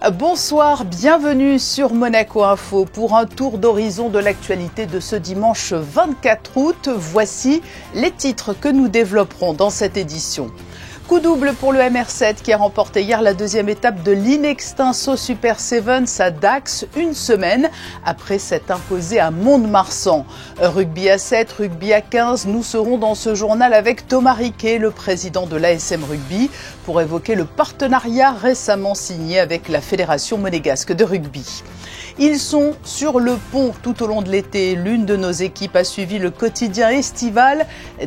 Bonsoir, bienvenue sur Monaco Info pour un tour d'horizon de l'actualité de ce dimanche 24 août. Voici les titres que nous développerons dans cette édition. Coup double pour le MR7 qui a remporté hier la deuxième étape de l'Inextinso Super Sevens à Dax, une semaine après s'être imposé à Mont-de-Marsan. Rugby à 7, rugby à 15, nous serons dans ce journal avec Thomas Riquet, le président de l'ASM Rugby, pour évoquer le partenariat récemment signé avec la Fédération monégasque de rugby. Ils sont sur le pont tout au long de l'été. L'une de nos équipes a suivi le quotidien estival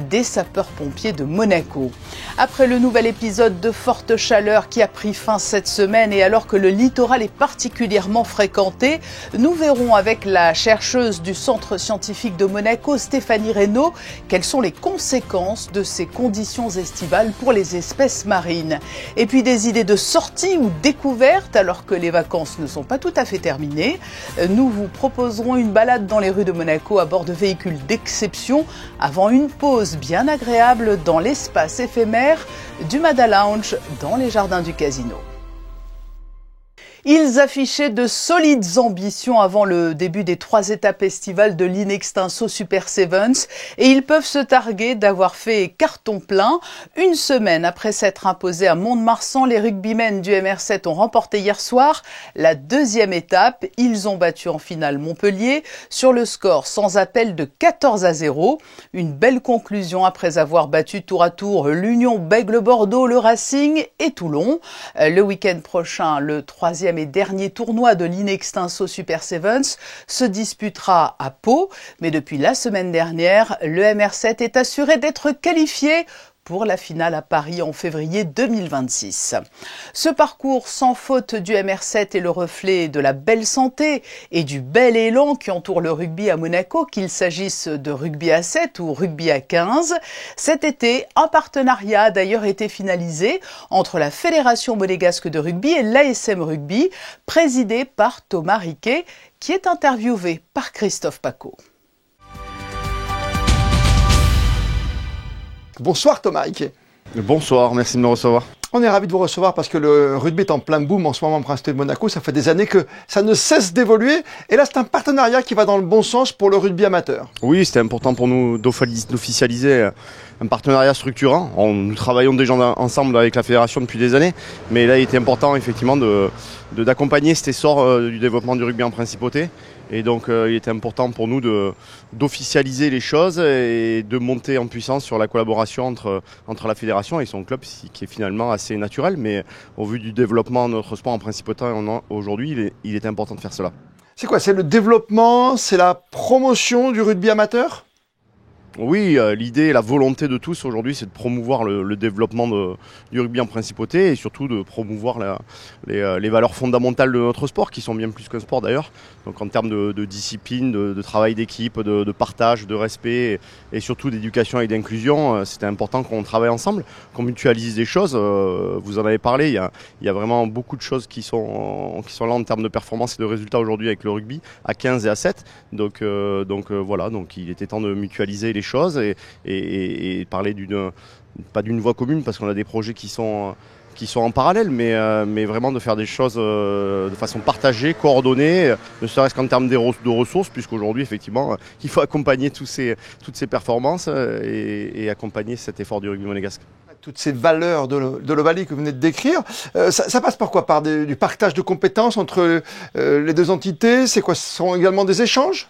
des sapeurs-pompiers de Monaco. Après le nouvel épisode de forte chaleur qui a pris fin cette semaine et alors que le littoral est particulièrement fréquenté, nous verrons avec la chercheuse du Centre scientifique de Monaco, Stéphanie Reynaud, quelles sont les conséquences de ces conditions estivales pour les espèces marines. Et puis des idées de sortie ou découvertes alors que les vacances ne sont pas tout à fait terminées. Nous vous proposerons une balade dans les rues de Monaco à bord de véhicules d'exception avant une pause bien agréable dans l'espace éphémère du Mada Lounge dans les jardins du casino. Ils affichaient de solides ambitions avant le début des 3 étapes estivales de l'Inextinso Super Sevens et ils peuvent se targuer d'avoir fait carton plein. Une semaine après s'être imposés à Mont-de-Marsan, les rugbymen du MR7 ont remporté hier soir la deuxième étape. Ils ont battu en finale Montpellier sur le score sans appel de 14-0. Une belle conclusion après avoir battu tour à tour l'Union Bègles-Bordeaux, le Racing et Toulon. Le week-end prochain, le 3e et dernier tournoi de l'Inextinso Super Sevens se disputera à Pau. Mais depuis la semaine dernière, le MR7 est assuré d'être qualifié pour la finale à Paris en février 2026. Ce parcours sans faute du MR7 est le reflet de la belle santé et du bel élan qui entoure le rugby à Monaco, qu'il s'agisse de rugby à 7 ou rugby à 15. Cet été, un partenariat a d'ailleurs été finalisé entre la Fédération monégasque de rugby et l'ASM Rugby, présidé par Thomas Riquet, qui est interviewé par Christophe Paco. Bonsoir Thomas Riquet. Bonsoir, merci de me recevoir. On est ravis de vous recevoir parce que le rugby est en plein boom en ce moment en Principauté de Monaco. Ça fait des années que ça ne cesse d'évoluer. Et là, c'est un partenariat qui va dans le bon sens pour le rugby amateur. Oui, c'était important pour nous d'officialiser un partenariat structurant. Nous travaillons déjà ensemble avec la fédération depuis des années. Mais là, il était important effectivement d'accompagner cet essor du développement du rugby en Principauté. Et donc, il était important pour nous d'officialiser les choses et de monter en puissance sur la collaboration entre la fédération et son club, qui est finalement assez naturel. Mais au vu du développement de notre sport en Principauté aujourd'hui, il est important de faire cela. C'est quoi? C'est le développement, c'est la promotion du rugby amateur? Oui, l'idée et la volonté de tous aujourd'hui, c'est de promouvoir le développement du rugby en Principauté et surtout de promouvoir les valeurs fondamentales de notre sport, qui sont bien plus qu'un sport d'ailleurs. Donc en termes de discipline, de travail d'équipe, de partage, de respect et surtout d'éducation et d'inclusion, c'était important qu'on travaille ensemble, qu'on mutualise des choses. Vous en avez parlé, il y a vraiment beaucoup de choses qui sont là en termes de performance et de résultats aujourd'hui avec le rugby à 15 et à 7. Donc voilà, donc il était temps de mutualiser les choses et parler pas d'une voie commune parce qu'on a des projets qui sont en parallèle, mais vraiment de faire des choses de façon partagée, coordonnée, ne serait-ce qu'en termes de ressources, puisqu'aujourd'hui, effectivement, il faut accompagner toutes ces performances et accompagner cet effort du rugby monégasque. Toutes ces valeurs de l'Ovalie que vous venez de décrire, ça passe par quoi? Par du partage de compétences entre les deux entités? C'est quoi? Ce sont également des échanges?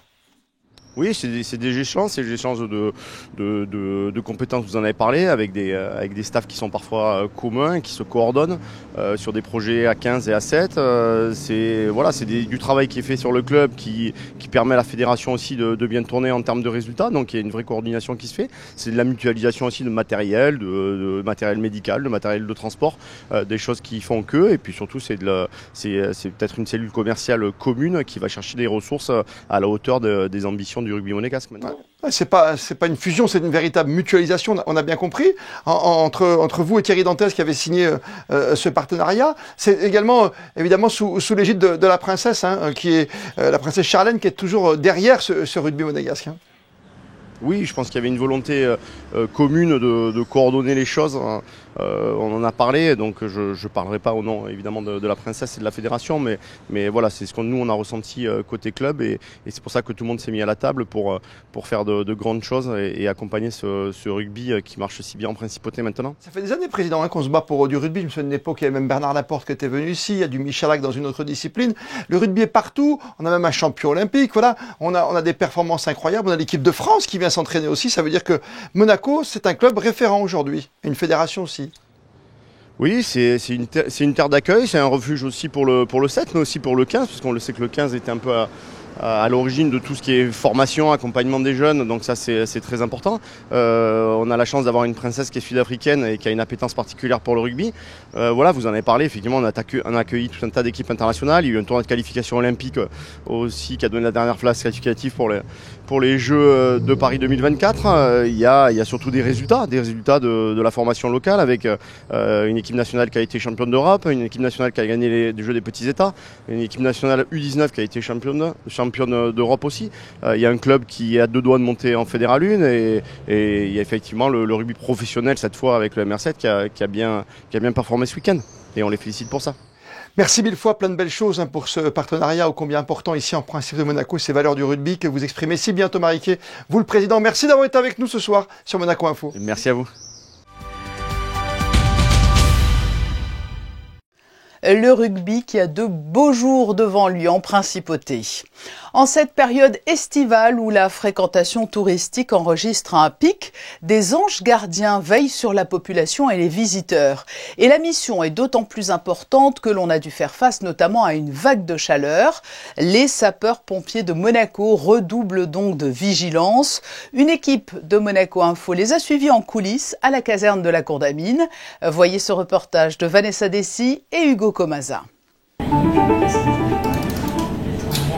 Oui, c'est des échanges, de compétences, vous en avez parlé, avec des staffs qui sont parfois communs, qui se coordonnent sur des projets à 15 et à 7. C'est du travail qui est fait sur le club qui permet à la fédération aussi de bien tourner en termes de résultats. Donc il y a une vraie coordination qui se fait. C'est de la mutualisation aussi de matériel, de matériel médical, de matériel de transport, des choses qui font que. Et puis surtout, c'est peut-être une cellule commerciale commune qui va chercher des ressources à la hauteur des ambitions du rugby monégasque maintenant. Ouais, c'est pas une fusion, c'est une véritable mutualisation, on a bien compris, entre vous et Thierry Dantès qui avait signé ce partenariat. C'est également évidemment sous l'égide de la princesse, qui est la princesse Charlène, qui est toujours derrière ce rugby monégasque. Oui, je pense qu'il y avait une volonté commune de coordonner les choses. On en a parlé, donc je ne parlerai pas au nom évidemment de la princesse et de la fédération, mais voilà, c'est ce que nous on a ressenti côté club et c'est pour ça que tout le monde s'est mis à la table pour faire de grandes choses et accompagner ce rugby qui marche si bien en Principauté maintenant. Ça fait des années, Président, qu'on se bat pour du rugby. Je me souviens d'une époque, il y avait même Bernard Laporte qui était venu ici, il y a du Michalak dans une autre discipline. Le rugby est partout, on a même un champion olympique, voilà. On a des performances incroyables, on a l'équipe de France qui vient s'entraîner aussi. Ça veut dire que Monaco, c'est un club référent aujourd'hui, et une fédération aussi. Oui, c'est une terre d'accueil, c'est un refuge aussi pour le 7, mais aussi pour le 15, puisqu'on le sait que le 15 était un peu à l'origine de tout ce qui est formation, accompagnement des jeunes, donc ça c'est très important. On a la chance d'avoir une princesse qui est sud-africaine et qui a une appétence particulière pour le rugby. Voilà, vous en avez parlé, effectivement on a accueilli tout un tas d'équipes internationales, il y a eu un tournoi de qualification olympique aussi qui a donné la dernière place qualificative pour les Jeux de Paris 2024. Il y a surtout des résultats de la formation locale avec une équipe nationale qui a été championne d'Europe, une équipe nationale qui a gagné les Jeux des petits États, une équipe nationale U19 qui a été championne d'Europe aussi. Il y a un club qui est à 2 doigts de monter en Fédéral 1 et il y a effectivement le rugby professionnel cette fois avec le MR7 qui a bien performé ce week-end et on les félicite pour ça. Merci mille fois, plein de belles choses pour ce partenariat ô combien important ici en Principe de Monaco, ces valeurs du rugby que vous exprimez si bien, Thomas Riquet, vous le président. Merci d'avoir été avec nous ce soir sur Monaco Info. Merci à vous. Le rugby qui a de beaux jours devant lui en Principauté. En cette période estivale où la fréquentation touristique enregistre un pic, des anges gardiens veillent sur la population et les visiteurs. Et la mission est d'autant plus importante que l'on a dû faire face notamment à une vague de chaleur. Les sapeurs-pompiers de Monaco redoublent donc de vigilance. Une équipe de Monaco Info les a suivis en coulisses à la caserne de la Cour d'Amine. Voyez ce reportage de Vanessa Dessy et Hugo Comaza.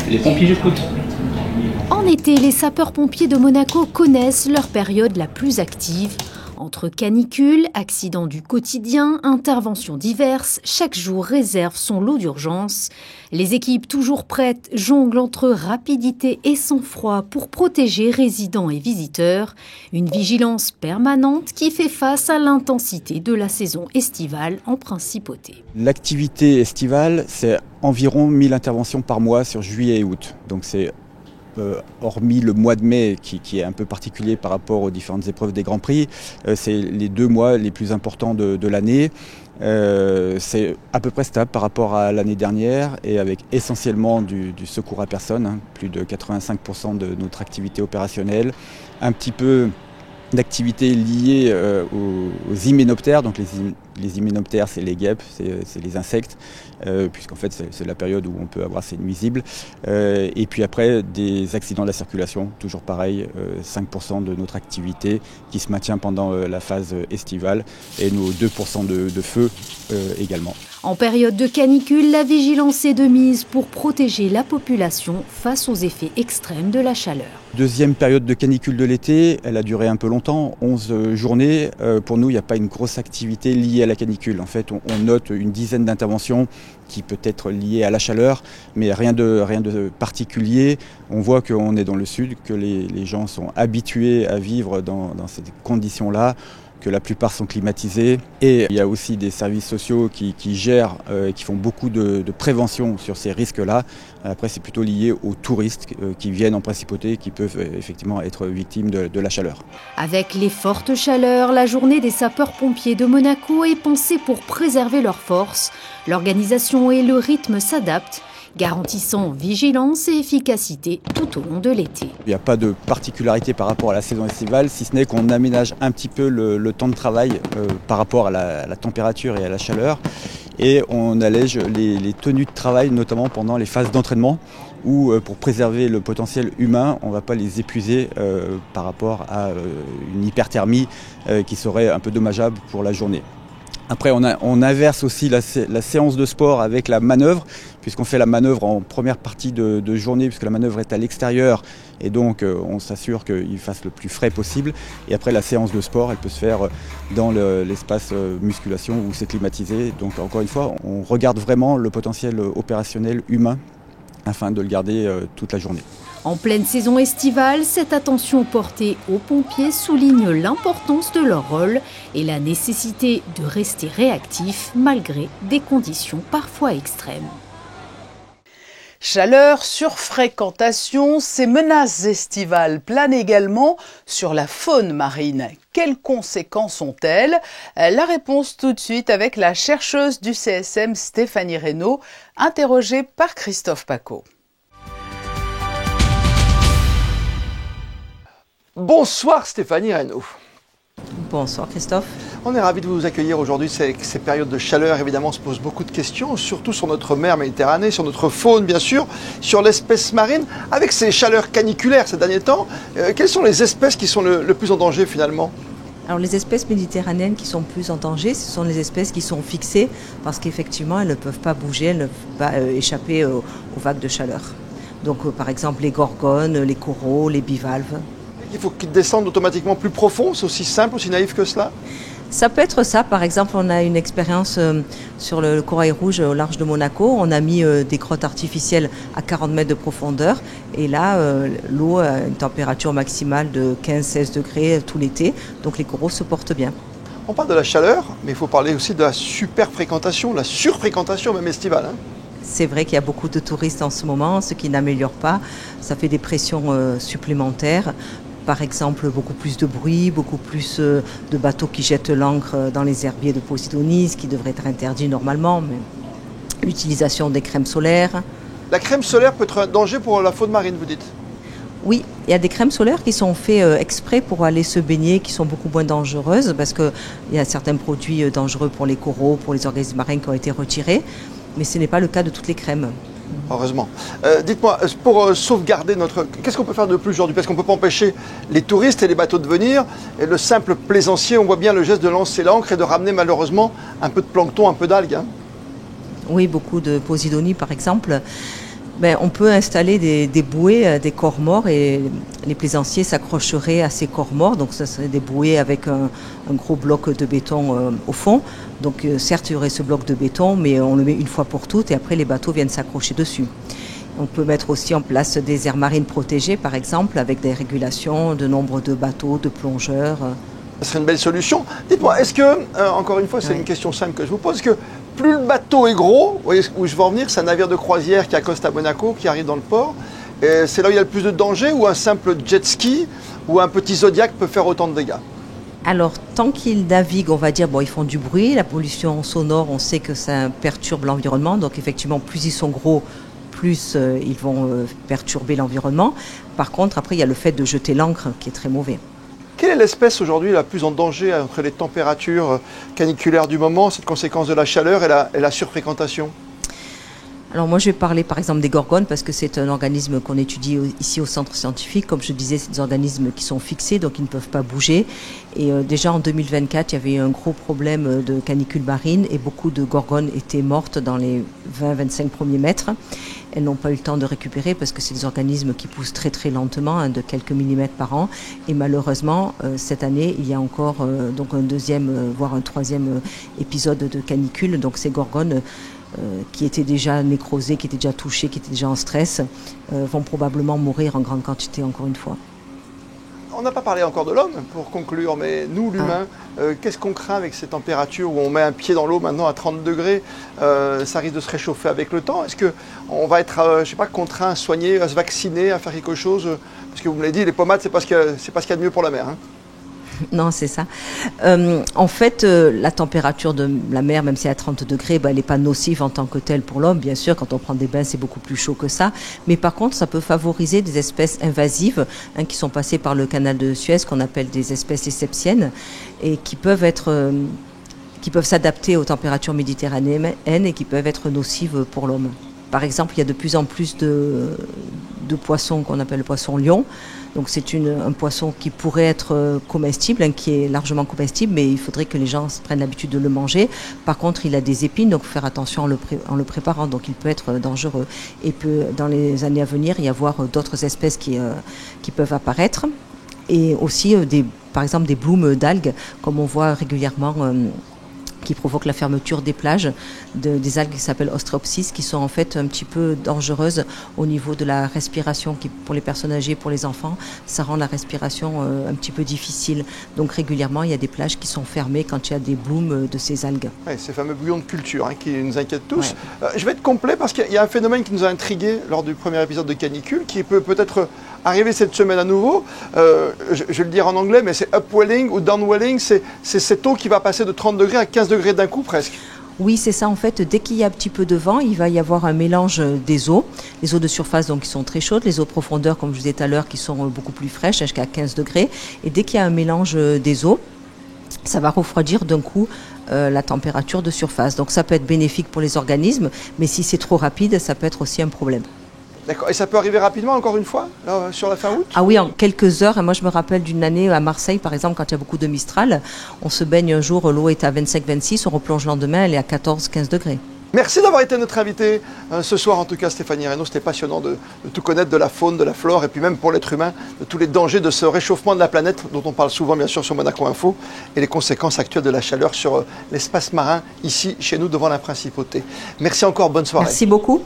Les pompiers, j'écoute. En été, les sapeurs-pompiers de Monaco connaissent leur période la plus active. Entre canicules, accidents du quotidien, interventions diverses, chaque jour réserve son lot d'urgence. Les équipes toujours prêtes jonglent entre rapidité et sang-froid pour protéger résidents et visiteurs. Une vigilance permanente qui fait face à l'intensité de la saison estivale en Principauté. L'activité estivale, c'est environ 1000 interventions par mois sur juillet et août. Donc c'est hormis le mois de mai qui est un peu particulier par rapport aux différentes épreuves des Grands Prix, c'est les 2 mois les plus importants de l'année. C'est à peu près stable par rapport à l'année dernière et avec essentiellement du secours à personne, plus de 85% de notre activité opérationnelle, un petit peu d'activités liées aux hyménoptères. Donc les hyménoptères, c'est les guêpes, c'est les insectes, puisqu'en fait c'est la période où on peut avoir ces nuisibles. Et puis après, des accidents de la circulation, toujours pareil, 5% de notre activité qui se maintient pendant la phase estivale et nos 2% de feu également. En période de canicule, la vigilance est de mise pour protéger la population face aux effets extrêmes de la chaleur. Deuxième période de canicule de l'été, elle a duré un peu longtemps, 11 journées. Pour nous, il n'y a pas une grosse activité liée à la canicule. En fait, on note une dizaine d'interventions qui peut être liées à la chaleur, mais rien de particulier. On voit qu'on est dans le sud, que les gens sont habitués à vivre dans ces conditions-là, que la plupart sont climatisés. Et il y a aussi des services sociaux qui gèrent et qui font beaucoup de prévention sur ces risques-là. Après, c'est plutôt lié aux touristes qui viennent en Principauté et qui peuvent effectivement être victimes de la chaleur. Avec les fortes chaleurs, la journée des sapeurs-pompiers de Monaco est pensée pour préserver leurs forces. L'organisation et le rythme s'adaptent, garantissant vigilance et efficacité tout au long de l'été. Il n'y a pas de particularité par rapport à la saison estivale, si ce n'est qu'on aménage un petit peu le temps de travail par rapport à la température et à la chaleur. Et on allège les tenues de travail, notamment pendant les phases d'entraînement, où pour préserver le potentiel humain, on ne va pas les épuiser par rapport à une hyperthermie qui serait un peu dommageable pour la journée. Après, on inverse aussi la séance de sport avec la manœuvre, puisqu'on fait la manœuvre en première partie de journée, puisque la manœuvre est à l'extérieur, et donc on s'assure qu'il fasse le plus frais possible. Et après, la séance de sport, elle peut se faire dans l'espace musculation où c'est climatisé. Donc encore une fois, on regarde vraiment le potentiel opérationnel humain afin de le garder toute la journée. En pleine saison estivale, cette attention portée aux pompiers souligne l'importance de leur rôle et la nécessité de rester réactifs malgré des conditions parfois extrêmes. Chaleur, surfréquentation, ces menaces estivales planent également sur la faune marine. Quelles conséquences ont-elles? La réponse tout de suite avec la chercheuse du CSM Stéphanie Reynaud, interrogée par Christophe Pacaud. Bonsoir Stéphanie Reynaud. Bonsoir Christophe. On est ravis de vous accueillir aujourd'hui. Ces périodes de chaleur, évidemment, se posent beaucoup de questions, surtout sur notre mer Méditerranée, sur notre faune, bien sûr, sur l'espèce marine. Avec ces chaleurs caniculaires ces derniers temps, quelles sont les espèces qui sont le plus en danger finalement? Alors les espèces méditerranéennes qui sont plus en danger, ce sont les espèces qui sont fixées parce qu'effectivement elles ne peuvent pas bouger, elles ne peuvent pas échapper aux vagues de chaleur. Donc par exemple les gorgones, les coraux, les bivalves. Il faut qu'ils descendent automatiquement plus profond, c'est aussi simple, aussi naïf que cela? Ça peut être ça. Par exemple, on a une expérience sur le corail rouge au large de Monaco. On a mis des grottes artificielles à 40 mètres de profondeur. Et là, l'eau a une température maximale de 15-16 degrés tout l'été. Donc les coraux se portent bien. On parle de la chaleur, mais il faut parler aussi de la superfréquentation, la surfréquentation même estivale. C'est vrai qu'il y a beaucoup de touristes en ce moment, ce qui n'améliore pas. Ça fait des pressions supplémentaires. Par exemple, beaucoup plus de bruit, beaucoup plus de bateaux qui jettent l'ancre dans les herbiers de Posidonie, ce qui devrait être interdit normalement. Mais l'utilisation des crèmes solaires. La crème solaire peut être un danger pour la faune marine, vous dites? Oui, il y a des crèmes solaires qui sont faites exprès pour aller se baigner, qui sont beaucoup moins dangereuses, parce qu'il y a certains produits dangereux pour les coraux, pour les organismes marins qui ont été retirés. Mais ce n'est pas le cas de toutes les crèmes. Heureusement. Dites-moi, pour sauvegarder notre... Qu'est-ce qu'on peut faire de plus aujourd'hui? Parce qu'on ne peut pas empêcher les touristes et les bateaux de venir. Et le simple plaisancier, on voit bien le geste de lancer l'ancre et de ramener malheureusement un peu de plancton, un peu d'algues. Oui, beaucoup de Posidonie par exemple. On peut installer des bouées, des corps morts et les plaisanciers s'accrocheraient à ces corps morts. Donc ce serait des bouées avec un gros bloc de béton au fond. Donc certes il y aurait ce bloc de béton, mais on le met une fois pour toutes et après les bateaux viennent s'accrocher dessus. On peut mettre aussi en place des aires marines protégées par exemple avec des régulations de nombre de bateaux, de plongeurs. Ce serait une belle solution. Dites-moi, est-ce que, encore une fois c'est une question simple que je vous pose, que plus le bateau est gros, vous voyez où je veux en venir, c'est un navire de croisière qui accoste à Monaco, qui arrive dans le port, et c'est là où il y a le plus de danger, ou un simple jet ski ou un petit Zodiac peut faire autant de dégâts? Alors, tant qu'ils naviguent, on va dire, ils font du bruit, la pollution sonore, on sait que ça perturbe l'environnement, donc effectivement, plus ils sont gros, plus ils vont perturber l'environnement. Par contre, après, il y a le fait de jeter l'ancre qui est très mauvais. Quelle est l'espèce aujourd'hui la plus en danger entre les températures caniculaires du moment, cette conséquence de la chaleur et la surfréquentation? Alors moi je vais parler par exemple des gorgones parce que c'est un organisme qu'on étudie ici au centre scientifique. Comme je disais, c'est des organismes qui sont fixés donc ils ne peuvent pas bouger. Et déjà en 2024 il y avait eu un gros problème de canicule marine et beaucoup de gorgones étaient mortes dans les 20-25 premiers mètres. Elles n'ont pas eu le temps de récupérer parce que c'est des organismes qui poussent très très lentement, de quelques millimètres par an. Et malheureusement, cette année, il y a encore donc un deuxième, voire un troisième épisode de canicule. Donc ces gorgones qui étaient déjà nécrosées, qui étaient déjà touchées, qui étaient déjà en stress, vont probablement mourir en grande quantité encore une fois. On n'a pas parlé encore de l'homme pour conclure, mais nous, l'humain, qu'est-ce qu'on craint avec ces températures où on met un pied dans l'eau maintenant à 30 degrés, ça risque de se réchauffer avec le temps? Est-ce qu'on va être, contraint à soigner, à se vacciner, à faire quelque chose? Parce que vous me l'avez dit, les pommades, c'est pas ce qu'il y a de mieux pour la mer. Non, c'est ça. En fait, la température de la mer, même si elle est à 30 degrés, elle n'est pas nocive en tant que telle pour l'homme. Bien sûr, quand on prend des bains, c'est beaucoup plus chaud que ça. Mais par contre, ça peut favoriser des espèces invasives qui sont passées par le canal de Suez, qu'on appelle des espèces exceptiennes, et qui peuvent s'adapter aux températures méditerranéennes et qui peuvent être nocives pour l'homme. Par exemple, il y a de plus en plus de poissons qu'on appelle le poisson lion. Donc c'est un poisson qui pourrait être comestible, qui est largement comestible, mais il faudrait que les gens prennent l'habitude de le manger. Par contre, il a des épines, donc il faut faire attention en le préparant, donc il peut être dangereux. Et dans les années à venir, y avoir d'autres espèces qui peuvent apparaître. Et aussi, par exemple, des blooms d'algues, comme on voit régulièrement qui provoquent la fermeture des plages, des algues qui s'appellent Ostreopsis, qui sont en fait un petit peu dangereuses au niveau de la respiration, qui pour les personnes âgées, pour les enfants, ça rend la respiration un petit peu difficile. Donc régulièrement, il y a des plages qui sont fermées quand il y a des blooms de ces algues. Ouais, ces fameux bouillons de culture qui nous inquiètent tous. Ouais. Je vais être complet parce qu'il y a un phénomène qui nous a intrigués lors du premier épisode de Canicule, qui peut peut-être arriver cette semaine à nouveau. Je vais le dire en anglais, mais c'est upwelling ou downwelling, c'est cette eau qui va passer de 30 degrés à 15 degrés d'un coup presque. Oui, c'est ça en fait. Dès qu'il y a un petit peu de vent, il va y avoir un mélange des eaux. Les eaux de surface donc qui sont très chaudes, les eaux de profondeur comme je disais tout à l'heure qui sont beaucoup plus fraîches jusqu'à 15 degrés. Et dès qu'il y a un mélange des eaux, ça va refroidir d'un coup la température de surface. Donc ça peut être bénéfique pour les organismes, mais si c'est trop rapide, ça peut être aussi un problème. D'accord. Et ça peut arriver rapidement, encore une fois, là, sur la fin août? Ah oui, en quelques heures. Et moi, je me rappelle d'une année à Marseille, par exemple, quand il y a beaucoup de Mistral, on se baigne un jour, l'eau est à 25-26, on replonge le lendemain, elle est à 14-15 degrés. Merci d'avoir été notre invité ce soir, en tout cas, Stéphanie Reynaud. C'était passionnant de tout connaître de la faune, de la flore, et puis même pour l'être humain, de tous les dangers de ce réchauffement de la planète, dont on parle souvent, bien sûr, sur Monaco Info, et les conséquences actuelles de la chaleur sur l'espace marin, ici, chez nous, devant la Principauté. Merci encore, bonne soirée. Merci beaucoup.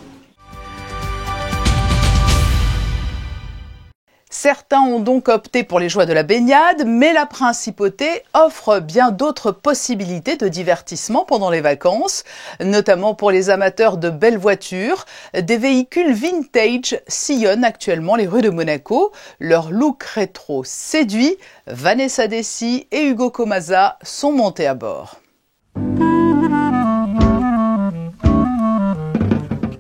Certains ont donc opté pour les joies de la baignade, mais la Principauté offre bien d'autres possibilités de divertissement pendant les vacances, notamment pour les amateurs de belles voitures. Des véhicules vintage sillonnent actuellement les rues de Monaco. Leur look rétro séduit. Vanessa Dessy et Hugo Comasa sont montés à bord.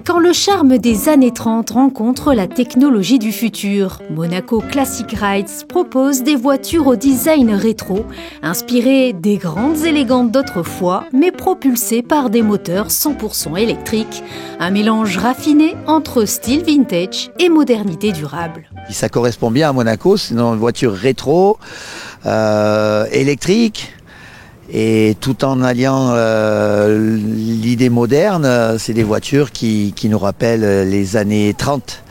Quand le charme des années 30 rencontre la technologie du futur, Monaco Classic Rides propose des voitures au design rétro, inspirées des grandes élégantes d'autrefois, mais propulsées par des moteurs 100% électriques. Un mélange raffiné entre style vintage et modernité durable. Ça correspond bien à Monaco, c'est une voiture rétro, électrique. Et tout en alliant l'idée moderne, c'est des voitures qui nous rappellent les années 30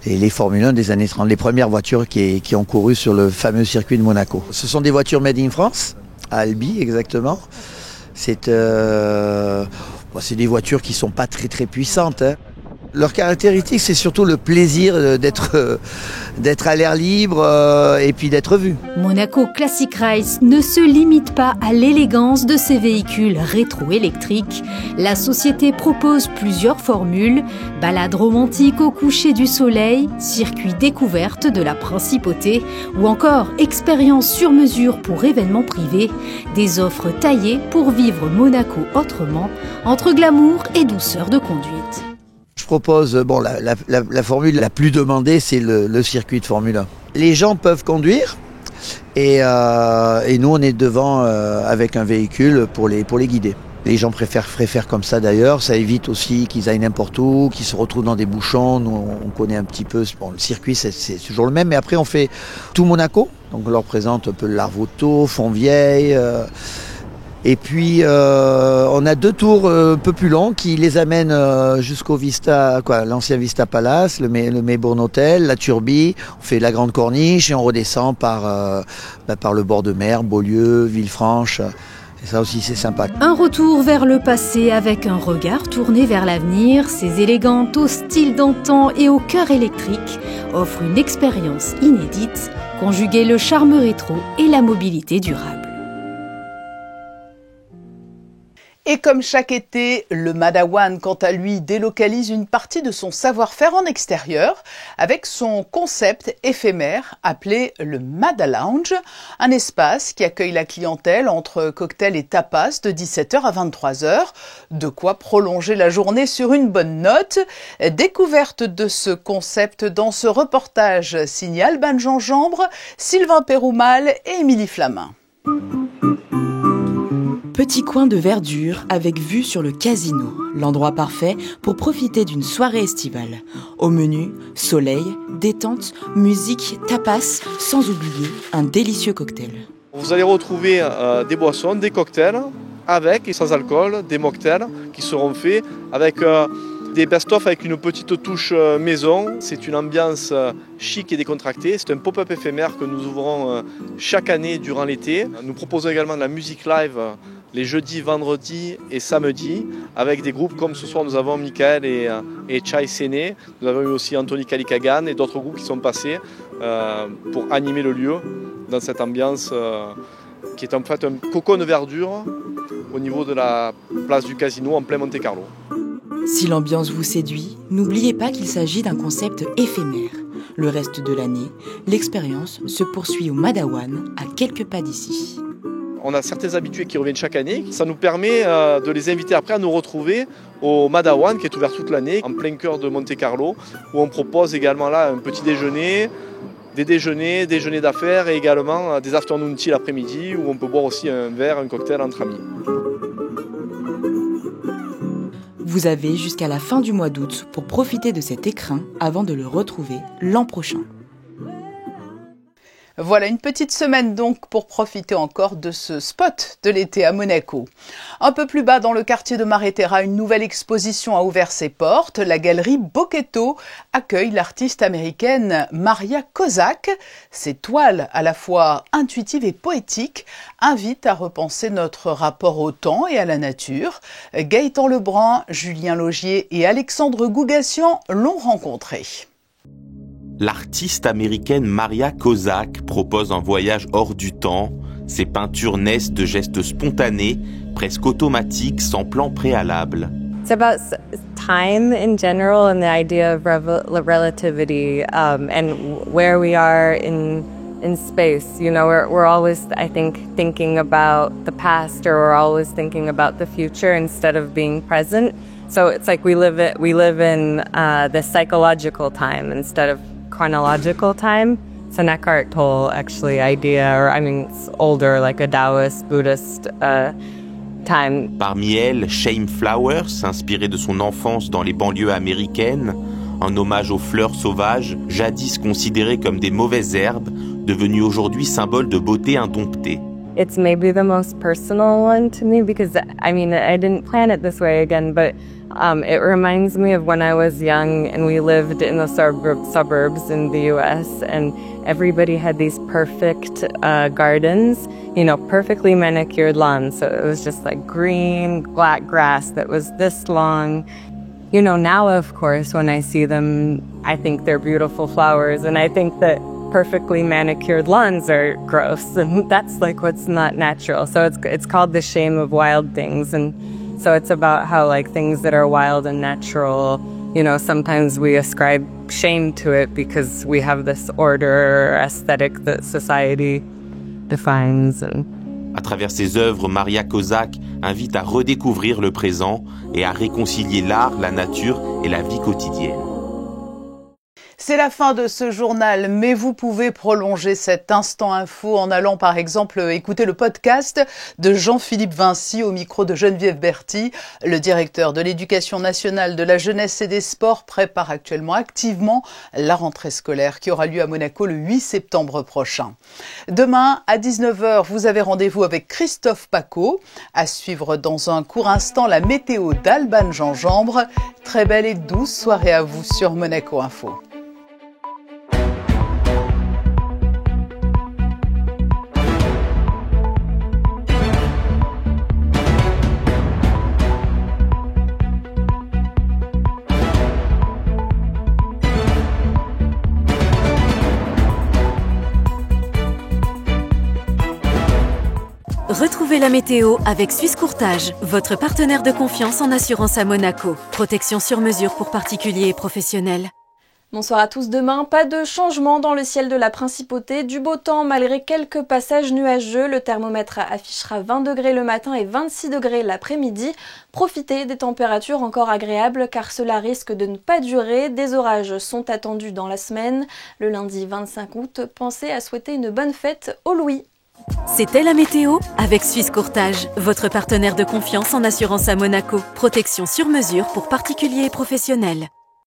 et les Formule 1 des années 30, les premières voitures qui ont couru sur le fameux circuit de Monaco. Ce sont des voitures made in France, à Albi exactement. C'est des voitures qui ne sont pas très très puissantes, hein. Leur caractéristique, c'est surtout le plaisir d'être à l'air libre et puis d'être vu. Monaco Classic Rides ne se limite pas à l'élégance de ses véhicules rétro-électriques. La société propose plusieurs formules, balades romantiques au coucher du soleil, circuit découverte de la Principauté ou encore expériences sur mesure pour événements privés, des offres taillées pour vivre Monaco autrement, entre glamour et douceur de conduite. Je propose, la formule la plus demandée, c'est le circuit de Formule 1. Les gens peuvent conduire et nous, on est devant avec un véhicule pour les guider. Les gens préfèrent comme ça d'ailleurs, ça évite aussi qu'ils aillent n'importe où, qu'ils se retrouvent dans des bouchons. Nous, on connaît un petit peu, le circuit c'est toujours le même, mais après on fait tout Monaco. Donc on leur présente un peu le Larvotto, Fontvieille. Et puis on a 2 tours un peu plus longs qui les amènent jusqu'au Vista, l'ancien Vista Palace, le Maybourne Hotel, la Turbie. On fait la Grande Corniche et on redescend par le bord de mer, Beaulieu, Villefranche. Et ça aussi c'est sympa. Un retour vers le passé avec un regard tourné vers l'avenir. Ces élégantes au style d'antan et au cœur électrique offrent une expérience inédite, conjuguer le charme rétro et la mobilité durable. Et comme chaque été, le Madawan, quant à lui, délocalise une partie de son savoir-faire en extérieur avec son concept éphémère appelé le Mada Lounge, un espace qui accueille la clientèle entre cocktails et tapas de 17h à 23h. De quoi prolonger la journée sur une bonne note. Découverte de ce concept dans ce reportage signé Alban Gingembre, Sylvain Péroumal et Émilie Flamin. Petit coin de verdure avec vue sur le casino, l'endroit parfait pour profiter d'une soirée estivale. Au menu, soleil, détente, musique, tapas, sans oublier un délicieux cocktail. Vous allez retrouver des boissons, des cocktails avec et sans alcool, des mocktails qui seront faits avec des best-of avec une petite touche maison. C'est une ambiance chic et décontractée. C'est un pop-up éphémère que nous ouvrons chaque année durant l'été. Nous proposons également de la musique live les jeudis, vendredis et samedis, avec des groupes comme ce soir nous avons Michael et Chai Séné, nous avons eu aussi Anthony Kalikagan et d'autres groupes qui sont passés pour animer le lieu dans cette ambiance qui est en fait un cocon de verdure au niveau de la place du Casino en plein Monte-Carlo. Si l'ambiance vous séduit, n'oubliez pas qu'il s'agit d'un concept éphémère. Le reste de l'année, l'expérience se poursuit au Madawan, à quelques pas d'ici. On a certains habitués qui reviennent chaque année. Ça nous permet de les inviter après à nous retrouver au Madawan, qui est ouvert toute l'année, en plein cœur de Monte-Carlo, où on propose également là un petit déjeuner, des déjeuners d'affaires et également des afternoon tea l'après-midi, où on peut boire aussi un verre, un cocktail entre amis. Vous avez jusqu'à la fin du mois d'août pour profiter de cet écrin avant de le retrouver l'an prochain. Voilà une petite semaine donc pour profiter encore de ce spot de l'été à Monaco. Un peu plus bas dans le quartier de Mare Terra, une nouvelle exposition a ouvert ses portes. La galerie Bocchetto accueille l'artiste américaine Maria Kozak. Ses toiles à la fois intuitives et poétiques invitent à repenser notre rapport au temps et à la nature. Gaëtan Lebrun, Julien Laugier et Alexandre Gougassian l'ont rencontré. L'artiste américaine Maria Kozak propose un voyage hors du temps. Ses peintures naissent de gestes spontanés, presque automatiques, sans plan préalable. It's about time in general and the idea of relativity and where we are in space. You know, we're always, I think, thinking about the past or we're always thinking about the future instead of being present. So it's like we live in the psychological time instead of chronological time. It's an Eckhart Tolle actually idea, or I mean it's older, like a Taoist, Buddhist time. Parmi elles, Shame Flowers, inspiré de son enfance dans les banlieues américaines, un hommage aux fleurs sauvages, jadis considérées comme des mauvaises herbes, devenues aujourd'hui symboles de beauté indomptée. It's maybe the most personal one to me because, I mean, I didn't plan it this way again, but it reminds me of when I was young and we lived in the suburbs in the US and everybody had these perfect gardens, you know, perfectly manicured lawns. So it was just like green, black grass that was this long. You know, now, of course, when I see them, I think they're beautiful flowers and I think that perfectly manicured lawns are gross and that's like what's not natural. So it's called the shame of wild things, and so it's about how like things that are wild and natural, you know, sometimes we ascribe shame to it because we have this order or aesthetic that society defines. À travers ses œuvres, Maria Kozak invite à redécouvrir le présent et à réconcilier l'art, la nature et la vie quotidienne. C'est la fin de ce journal, mais vous pouvez prolonger cet instant info en allant par exemple écouter le podcast de Jean-Philippe Vinci au micro de Geneviève Berthy. Le directeur de l'Éducation nationale, de la jeunesse et des sports prépare actuellement activement la rentrée scolaire qui aura lieu à Monaco le 8 septembre prochain. Demain à 19h, vous avez rendez-vous avec Christophe Paco. À suivre dans un court instant la météo d'Alban Gingembre. Très belle et douce soirée à vous sur Monaco Info. Retrouvez la météo avec Suisse Courtage, votre partenaire de confiance en assurance à Monaco. Protection sur mesure pour particuliers et professionnels. Bonsoir à tous. Demain, pas de changement dans le ciel de la Principauté. Du beau temps malgré quelques passages nuageux. Le thermomètre affichera 20 degrés le matin et 26 degrés l'après-midi. Profitez des températures encore agréables car cela risque de ne pas durer. Des orages sont attendus dans la semaine. Le lundi 25 août, pensez à souhaiter une bonne fête au Louis. C'était la météo avec Suisse Courtage, votre partenaire de confiance en assurance à Monaco. Protection sur mesure pour particuliers et professionnels.